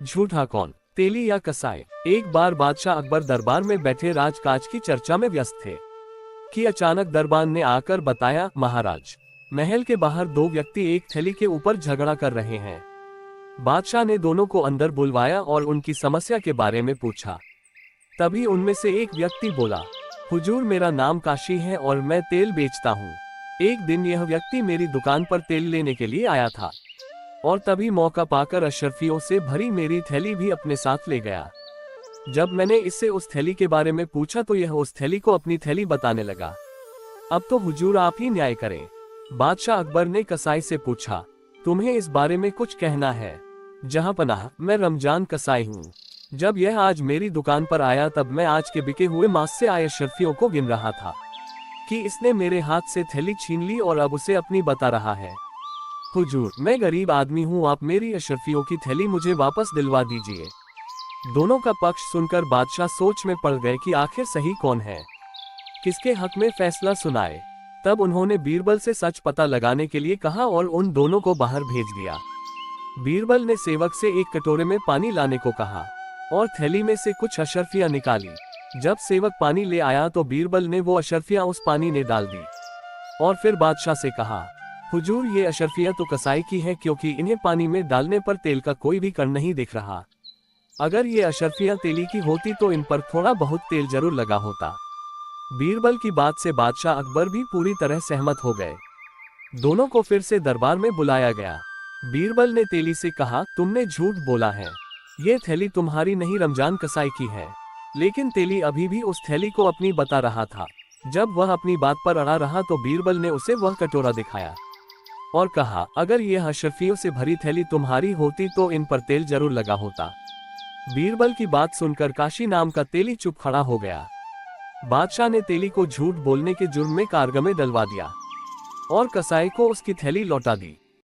झूठा कौन, तेली या कसाई? एक बार बादशाह अकबर दरबार में बैठे राजकाज की चर्चा में व्यस्त थे कि अचानक दरबान ने आकर बताया, महाराज, महल के बाहर दो व्यक्ति एक थैली के ऊपर झगड़ा कर रहे हैं। बादशाह ने दोनों को अंदर बुलवाया और उनकी समस्या के बारे में पूछा। तभी उनमें से एक व्यक्ति बोला, हुजूर, मेरा नाम काशी है और मैं तेल बेचता हूँ। एक दिन यह व्यक्ति मेरी दुकान पर तेल लेने के लिए आया था और तभी मौका पाकर अशर्फियों से भरी मेरी थैली भी अपने साथ ले गया। जब मैंने इससे उस थैली के बारे में पूछा तो यह उस थैली को अपनी थैली बताने लगा। अब तो हुजूर आप ही न्याय करें। बादशाह अकबर ने कसाई से पूछा, तुम्हें इस बारे में कुछ कहना है? जहांपनाह, मैं रमजान कसाई हूँ। जब यह आज मेरी दुकान पर आया तब मैं आज के बिके हुए मांस से आए अशर्फियों को गिन रहा था कि इसने मेरे हाथ से थैली छीन ली और अब उसे अपनी बता रहा है। हुजूर, मैं गरीब आदमी हूँ, आप मेरी अशर्फियों की थैली मुझे वापस दिलवा दीजिए। दोनों का पक्ष सुनकर बादशाह सोच में पड़ गए कि आखिर सही कौन है, किसके हक में फैसला सुनाए। तब उन्होंने बीरबल से सच पता लगाने के लिए कहा और उन दोनों को बाहर भेज दिया। बीरबल ने सेवक से एक कटोरे में पानी लाने को कहा और थैली में से कुछ अशर्फियां निकाली। जब सेवक पानी ले आया तो बीरबल ने वो अशर्फियां उस पानी में डाल दी और फिर बादशाह से कहा, हुजूर, ये अशर्फियां तो कसाई की हैं क्योंकि इन्हें पानी में डालने पर तेल का कोई भी कण नहीं दिख रहा। अगर ये अशर्फियां तेली की होती तो इन पर थोड़ा बहुत तेल जरूर लगा होता। बीरबल की बात से बादशाह अकबर भी पूरी तरह सहमत हो गए। दोनों को फिर से दरबार में बुलाया गया। बीरबल ने तेली से कहा, तुमने झूठ बोला है, ये थैली तुम्हारी नहीं रमजान कसाई की है। लेकिन तेली अभी भी उस थैली को अपनी बता रहा था। जब वह अपनी बात पर अड़ा रहा तो बीरबल ने उसे वह कटोरा दिखाया और कहा, अगर यह अशर्फियों से भरी थैली तुम्हारी होती तो इन पर तेल जरूर लगा होता। बीरबल की बात सुनकर काशी नाम का तेली चुप खड़ा हो गया। बादशाह ने तेली को झूठ बोलने के जुर्म में कारगर में डलवा दिया और कसाई को उसकी थैली लौटा दी।